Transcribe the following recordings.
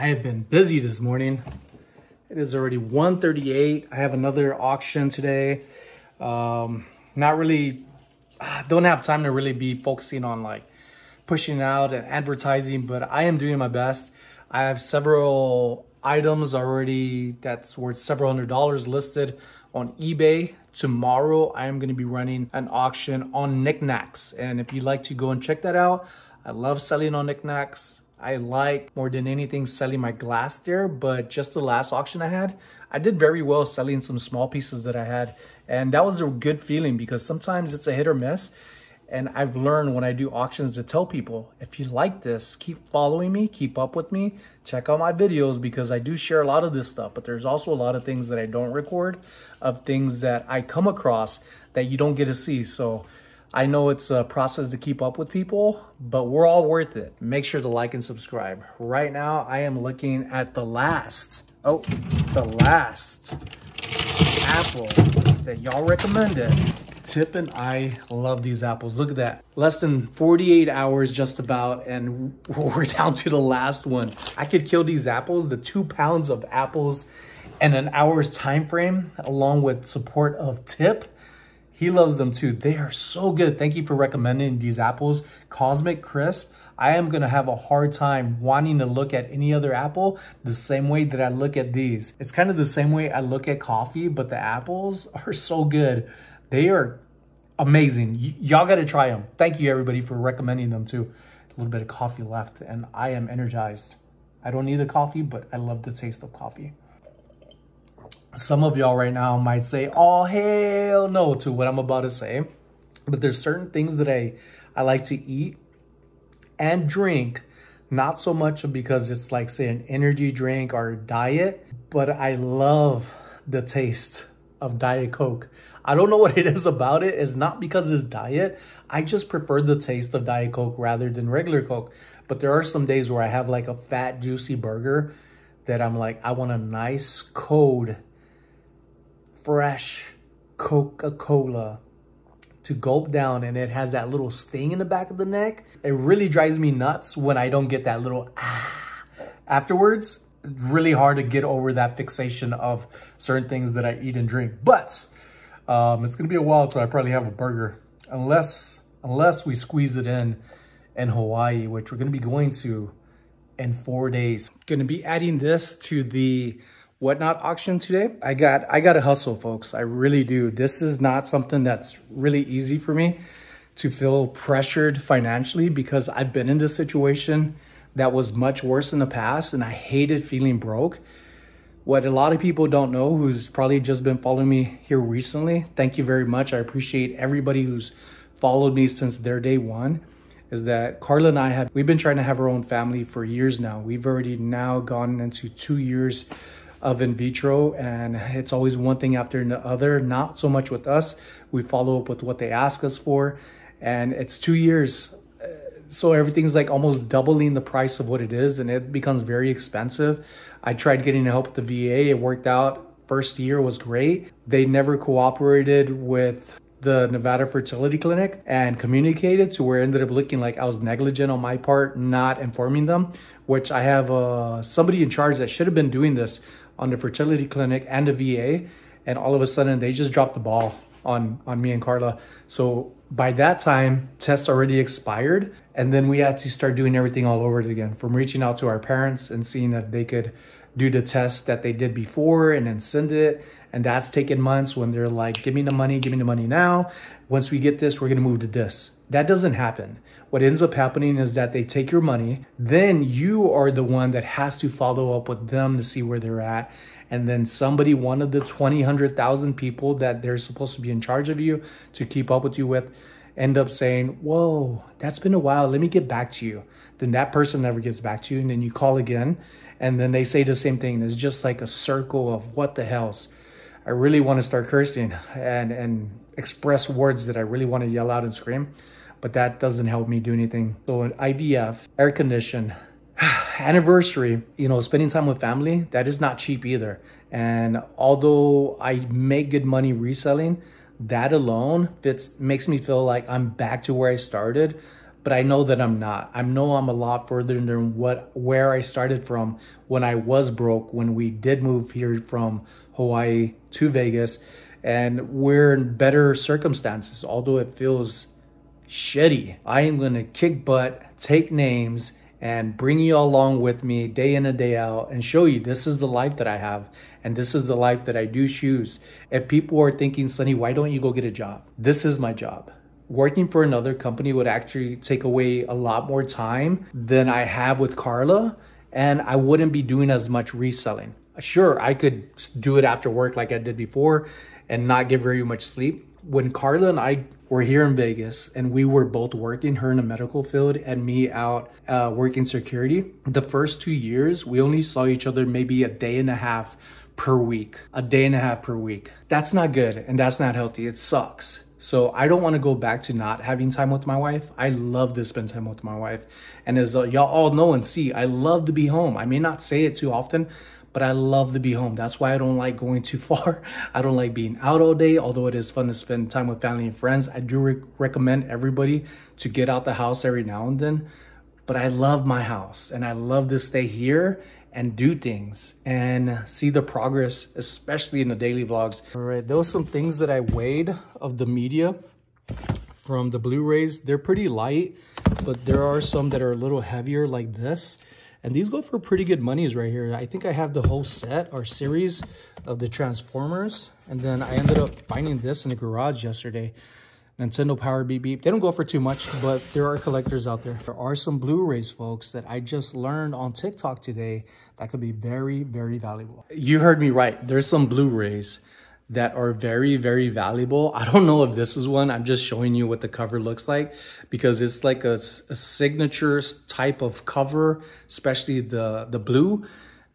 I have been busy this morning. It is already 1:38. I have another auction today. Not really, don't have time to really be focusing on like pushing out and advertising, but I am doing my best. I have several items already that's worth several $100s listed on eBay. Tomorrow, I am going to be running an auction on knickknacks. And if you'd like to go and check that out, I love selling on knickknacks. I like more than anything selling my glass there, but just the last auction I had, I did very well selling some small pieces that I had. And that was a good feeling because sometimes it's a hit or miss. And I've learned when I do auctions to tell people, if you like this, keep following me, keep up with me, check out my videos because I do share a lot of this stuff, but there's also a lot of things that I don't record, of things that I come across that you don't get to see. So I know it's a process to keep up with people, but we're all worth it. Make sure to like and subscribe. Right now, I am looking at the last apple that y'all recommended. Tip and I love these apples. Look at that. Less than 48 hours just about, and we're down to the last one. I could kill these apples, the 2 pounds of apples in an hour's time frame, along with support of Tip. He loves them too. They are so good. Thank you for recommending these apples. Cosmic Crisp. I am going to have a hard time wanting to look at any other apple the same way that I look at these. It's kind of the same way I look at coffee, but the apples are so good. They are amazing. Y'all got to try them. Thank you, everybody, for recommending them too. A little bit of coffee left, and I am energized. I don't need the coffee, but I love the taste of coffee. Some of y'all right now might say, oh, hell no, to what I'm about to say. But there's certain things that I like to eat and drink. Not so much because it's like, say, an energy drink or a diet, but I love the taste of Diet Coke. I don't know what it is about it. It's not because it's diet. I just prefer the taste of Diet Coke rather than regular Coke. But there are some days where I have like a fat, juicy burger that I'm like, I want a nice, cold, fresh Coca-Cola to gulp down, and it has that little sting in the back of the neck. It really drives me nuts when I don't get that little afterwards. It's really hard to get over that fixation of certain things that I eat and drink. But it's gonna be a while till I probably have a burger, unless we squeeze it in Hawaii, which we're gonna be going to in 4 days. Gonna be adding this to the Whatnot auction today. I got to hustle, folks. I really do. This is not something that's really easy for me to feel pressured financially because I've been in this situation that was much worse in the past and I hated feeling broke. What a lot of people don't know, who's probably just been following me here recently, thank you very much. I appreciate everybody who's followed me since their day one, is that Carla and I we've been trying to have our own family for years now. We've already now gone into 2 years of in vitro, and it's always one thing after the other. Not so much with us. We follow up with what they ask us for, and it's 2 years. So everything's like almost doubling the price of what it is, and it becomes very expensive. I tried getting help with the VA. It worked out. First year was great. They never cooperated with the Nevada Fertility Clinic and communicated to where it ended up looking like I was negligent on my part, not informing them, which I have somebody in charge that should have been doing this on the fertility clinic and the VA, and all of a sudden they just dropped the ball on me and Carla. So by that time, tests already expired, and then we had to start doing everything all over again, from reaching out to our parents and seeing if they could do the test that they did before and then send it. And that's taken months when they're like, give me the money now. Once we get this, we're gonna move to this. That doesn't happen. What ends up happening is that they take your money, then you are the one that has to follow up with them to see where they're at. And then somebody, one of the 100,000 people that they're supposed to be in charge of you to keep up with you with, end up saying, whoa, that's been a while, let me get back to you. Then that person never gets back to you, and then you call again, and then they say the same thing. It's just like a circle of what the hell's. I really want to start cursing and express words that I really want to yell out and scream, but that doesn't help me do anything. So an IVF, air condition, anniversary, you know, spending time with family, that is not cheap either. And although I make good money reselling, that alone makes me feel like I'm back to where I started. but I know that I'm not. I know I'm a lot further than where I started from when I was broke, when we did move here from Hawaii to Vegas, and we're in better circumstances, although it feels shitty. I am gonna kick butt, take names, and bring you along with me day in and day out and show you this is the life that I have and this is the life that I do choose. If people are thinking, Sonny, why don't you go get a job? This is my job. Working for another company would actually take away a lot more time than I have with Carla, and I wouldn't be doing as much reselling. Sure, I could do it after work like I did before and not get very much sleep. When Carla and I were here in Vegas and we were both working, her in the medical field and me out working security, the first 2 years, we only saw each other maybe a day and a half per week. A day and a half per week. That's not good and that's not healthy. It sucks. So I don't want to go back to not having time with my wife. I love to spend time with my wife. And as y'all all know and see, I love to be home. I may not say it too often, but I love to be home. That's why I don't like going too far. I don't like being out all day, although it is fun to spend time with family and friends. I do recommend everybody to get out the house every now and then, but I love my house and I love to stay here and do things and see the progress, especially in the daily vlogs. All right, there was some things that I weighed of the media from the Blu-rays. They're pretty light, but there are some that are a little heavier like this. And these go for pretty good monies right here. I think I have the whole set or series of the Transformers. And then I ended up finding this in the garage yesterday. Nintendo Power Beep Beep. They don't go for too much, but there are collectors out there. There are some Blu-rays, folks, that I just learned on TikTok today that could be very, very valuable. You heard me right. There's some Blu-rays that are very, very valuable. I don't know if this is one. I'm just showing you what the cover looks like because it's like a signature type of cover, especially the blue,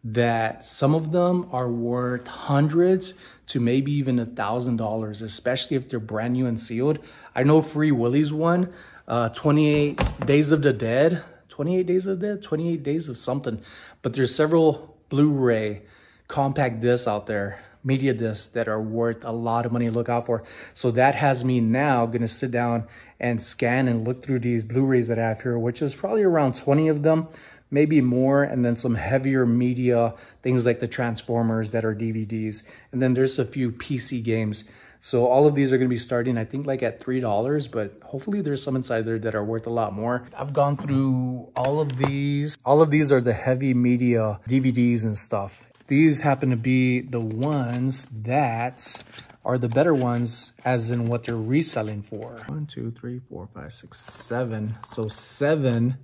that some of them are worth hundreds to maybe even $1,000, especially if they're brand new and sealed. I know Free Willy's one, 28 Days of the Dead, 28 Days of the Dead, 28 Days of something. But there's several Blu-ray compact discs out there, media discs, that are worth a lot of money to look out for. So that has me now gonna sit down and scan and look through these Blu-rays that I have here, which is probably around 20 of them, maybe more, and then some heavier media, things like the Transformers that are DVDs. And then there's a few PC games. So all of these are gonna be starting, I think, like at $3, but hopefully there's some inside there that are worth a lot more. I've gone through all of these. All of these are the heavy media DVDs and stuff. These happen to be the ones that are the better ones, as in what they're reselling for. 1, 2, 3, 4, 5, 6, 7. So seven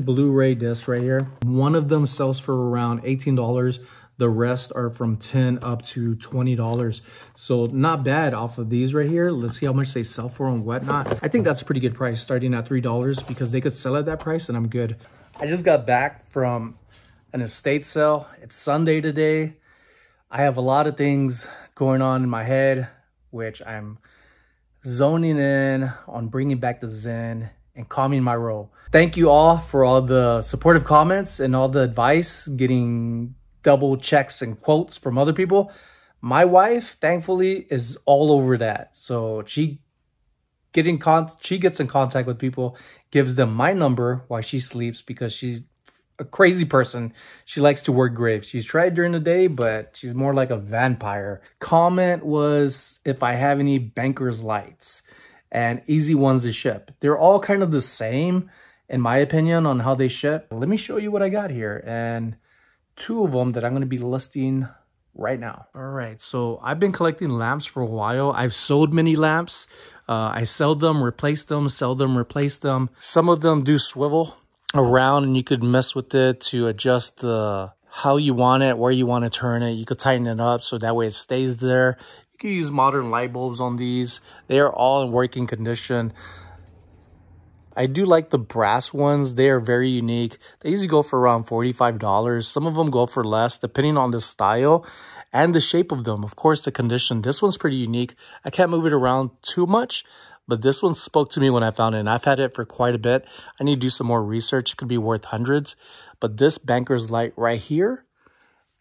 Blu-ray discs right here. One of them sells for around $18. The rest are from $10 up to $20. So not bad off of these right here. Let's see how much they sell for and whatnot. I think that's a pretty good price, starting at $3, because they could sell at that price and I'm good. I just got back from an estate sale. It's Sunday today. I have a lot of things going on in my head, which I'm zoning in on bringing back the Zen and calming my roll. Thank you all for all the supportive comments and all the advice, getting double checks and quotes from other people. My wife, thankfully, is all over that. So she gets in contact with people, gives them my number while she sleeps, because she's a crazy person. She likes to work graves. She's tried during the day, but she's more like a vampire. Comment was if I have any banker's lights and easy ones to ship. They're all kind of the same, in my opinion, on how they ship. Let me show you what I got here, and two of them that I'm going to be listing right now. All right, so I've been collecting lamps for a while. I've sold many lamps. I sell them, replace them, sell them, replace them. Some of them do swivel around and you could mess with it to adjust how you want it, where you want to turn it. You could tighten it up so that way it stays there. You can use modern light bulbs on these. They are all in working condition. I do like the brass ones. They are very unique. They usually go for around $45. Some of them go for less, depending on the style and the shape of them. Of course, the condition. This one's pretty unique. I can't move it around too much, but this one spoke to me when I found it, and I've had it for quite a bit. I need to do some more research. It could be worth hundreds. But this banker's light right here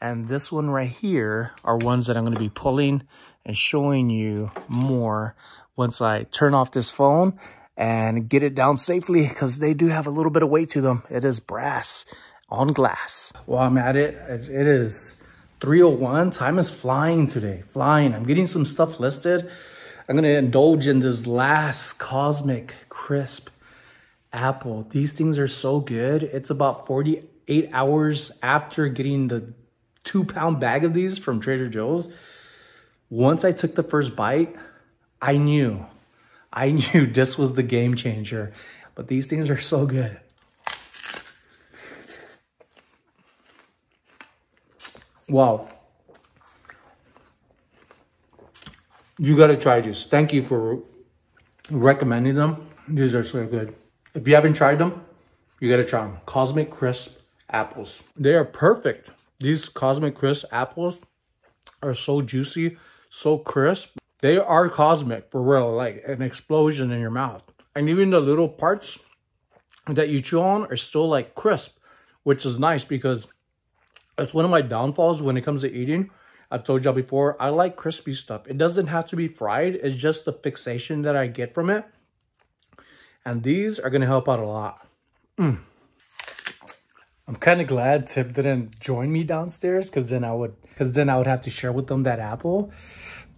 and this one right here are ones that I'm going to be pulling and showing you more once I turn off this phone and get it down safely because they do have a little bit of weight to them. It is brass on glass. While I'm at it, it is 3:01. Time is flying today, flying. I'm getting some stuff listed. I'm going to indulge in this last Cosmic Crisp apple. These things are so good. It's about 48 hours after getting the 2-pound bag of these from Trader Joe's. Once I took the first bite, I knew this was the game changer. But these things are so good. Wow. You got to try these. Thank you for recommending them. These are so good. If you haven't tried them, you got to try them. Cosmic Crisp apples. They are perfect. These Cosmic Crisp apples are so juicy, so crisp. They are cosmic for real, like an explosion in your mouth. And even the little parts that you chew on are still like crisp, which is nice because it's one of my downfalls when it comes to eating. I've told y'all before, I like crispy stuff. It doesn't have to be fried. It's just the fixation that I get from it. And these are going to help out a lot. I'm kind of glad Tip didn't join me downstairs because then I would have to share with them that apple.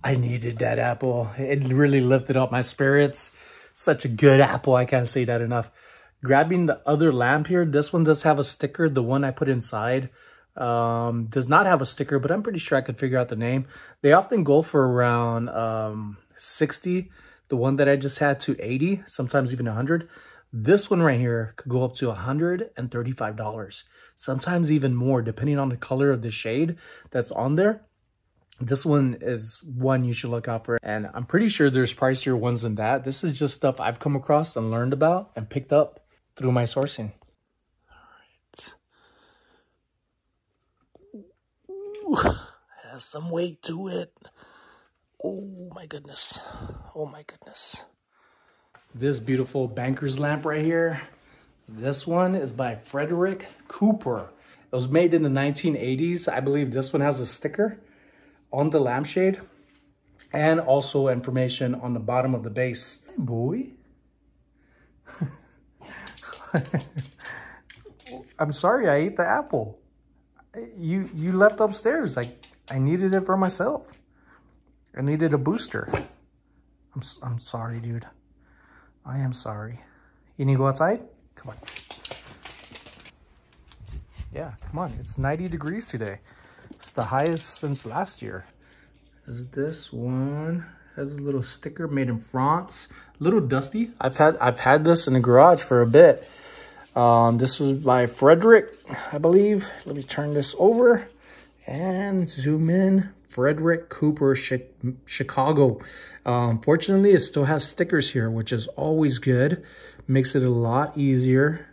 I needed that apple. It really lifted up my spirits. Such a good apple. I can't say that enough. Grabbing the other lamp here. This one does have a sticker. The one I put inside does not have a sticker, but I'm pretty sure I could figure out the name. They often go for around 60. The one that I just had to 80, sometimes even 100. This one right here could go up to $135. Sometimes even more, depending on the color of the shade that's on there. This one is one you should look out for. And I'm pretty sure there's pricier ones than that. This is just stuff I've come across and learned about and picked up through my sourcing. All right. Ooh, has some weight to it. Oh my goodness. Oh my goodness. This beautiful banker's lamp right here. This one is by Frederick Cooper. It was made in the 1980s. I believe this one has a sticker on the lampshade and also information on the bottom of the base. Hey boy. I'm sorry I ate the apple. You left upstairs. I needed it for myself. I needed a booster. I'm sorry, dude. I am sorry. You need to go outside? Come on. Yeah, come on. It's 90 degrees today. It's the highest since last year. This one has a little sticker made in France. A little dusty. I've had this in the garage for a bit. This was by Frederick, I believe. Let me turn this over and zoom in. Frederick Cooper, Chicago. Fortunately, it still has stickers here, which is always good. Makes it a lot easier.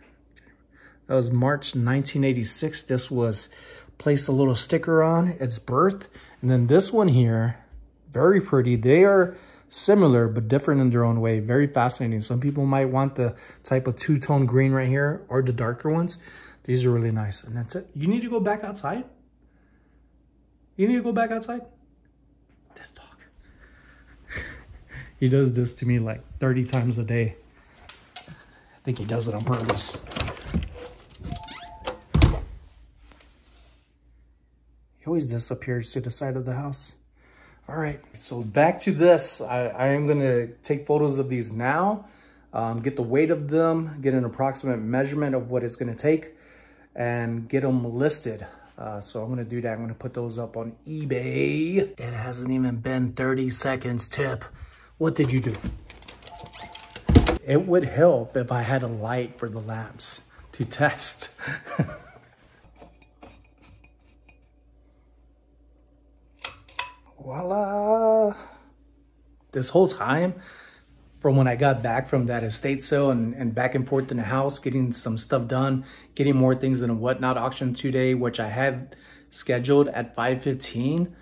That was March 1986. This was placed a little sticker on its birth. And then this one here, very pretty. They are similar, but different in their own way. Very fascinating. Some people might want the type of two-tone green right here or the darker ones. These are really nice. And that's it. You need to go back outside? You need to go back outside? This dog. He does this to me like 30 times a day. I think he does it on purpose. He always disappears to the side of the house. All right, so back to this. I am gonna take photos of these now, get the weight of them, get an approximate measurement of what it's gonna take, and get them listed. So I'm gonna do that. I'm gonna put those up on eBay. It hasn't even been 30 seconds, Tip. What did you do? It would help if I had a light for the lamps to test. Voila. This whole time, from when I got back from that estate sale and back and forth in the house, getting some stuff done, getting more things in a whatnot auction today, which I had scheduled at 5:15,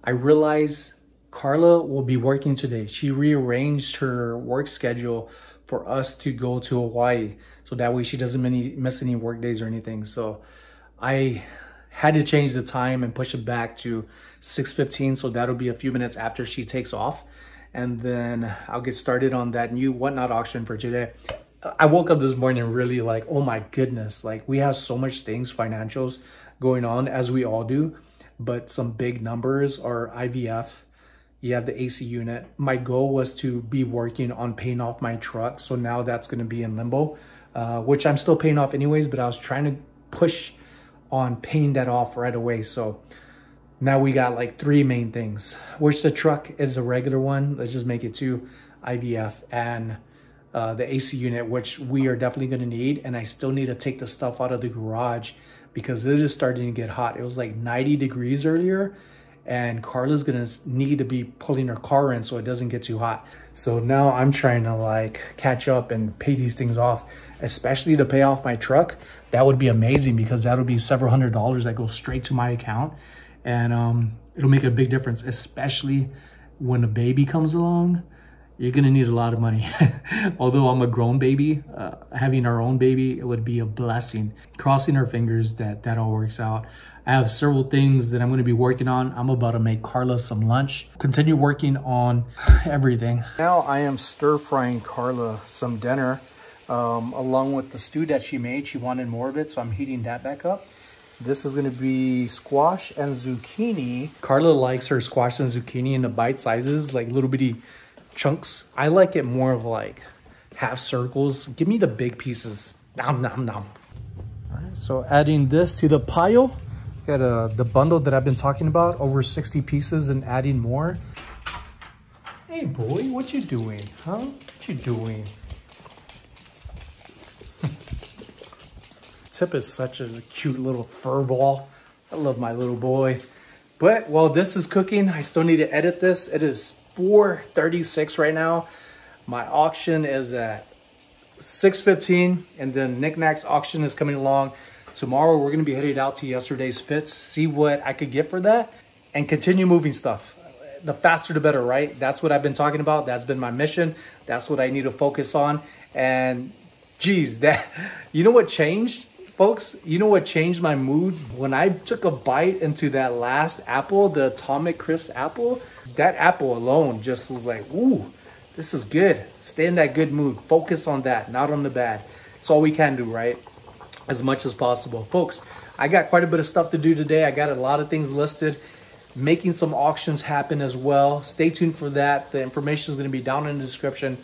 I realized Carla will be working today. She rearranged her work schedule for us to go to Hawaii, so that way she doesn't miss any work days or anything. So I had to change the time and push it back to 6:15, so that'll be a few minutes after she takes off. and then I'll get started on that new whatnot auction for today. I woke up this morning really like, oh my goodness, like we have so much things, financials going on, as we all do, but some big numbers are IVF. You have the AC unit. My goal was to be working on paying off my truck, so now that's going to be in limbo, which I'm still paying off anyways, but I was trying to push on paying that off right away. So now we got like 3 main things, which the truck is a regular one. Let's just make it 2, IVF, and the AC unit, which we are definitely going to need. And I still need to take the stuff out of the garage because it is starting to get hot. It was like 90 degrees earlier, and Carla's going to need to be pulling her car in so it doesn't get too hot. So now I'm trying to like catch up and pay these things off, especially to pay off my truck. That would be amazing because that'll be several $100s that go straight to my account. And it'll make a big difference, especially when a baby comes along. You're gonna need a lot of money. Although I'm a grown baby, having our own baby, it would be a blessing. Crossing our fingers that that all works out. I have several things that I'm gonna be working on. I'm about to make Carla some lunch. Continue working on everything. Now I am stir frying Carla some dinner, along with the stew that she made. She wanted more of it, so I'm heating that back up. This is gonna be squash and zucchini. Carla likes her squash and zucchini in the bite sizes, like little bitty chunks. I like it more of like half circles. Give me the big pieces. Nom, nom, nom. All right, so adding this to the pile. Got the bundle that I've been talking about, over 60 pieces, and adding more. Hey boy, what you doing, huh? What you doing? Tip is such a cute little fur ball. I love my little boy. But while this is cooking, I still need to edit this. It is 4:36 right now. My auction is at 6:15, and then Knickknacks auction is coming along. Tomorrow we're gonna be headed out to yesterday's fits, see what I could get for that, and continue moving stuff. The faster the better, right? That's what I've been talking about. That's been my mission. That's what I need to focus on. And geez, that, you know what changed, folks? You know what changed my mood? When I took a bite into that last apple, the Atomic Crisp apple, that apple alone just was like, ooh, this is good. Stay in that good mood. Focus on that, not on the bad. It's all we can do, right? As much as possible. Folks, I got quite a bit of stuff to do today. I got a lot of things listed. Making some auctions happen as well. Stay tuned for that. The information is going to be down in the description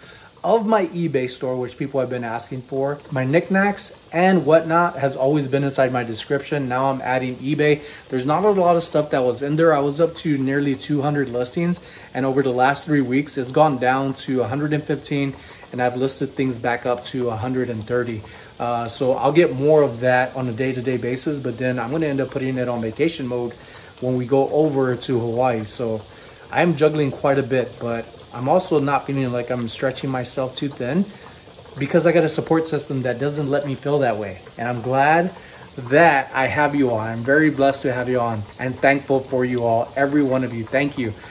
of my eBay store, which people have been asking for. My knickknacks and whatnot has always been inside my description. Now I'm adding eBay. There's not a lot of stuff that was in there. I was up to nearly 200 listings, and over the last 3 weeks, it's gone down to 115, and I've listed things back up to 130. So I'll get more of that on a day-to-day basis, but then I'm going to end up putting it on vacation mode when we go over to Hawaii. So I'm juggling quite a bit, but I'm also not feeling like I'm stretching myself too thin because I got a support system that doesn't let me feel that way. And I'm glad that I have you all. I'm very blessed to have you on and thankful for you all, every one of you. Thank you.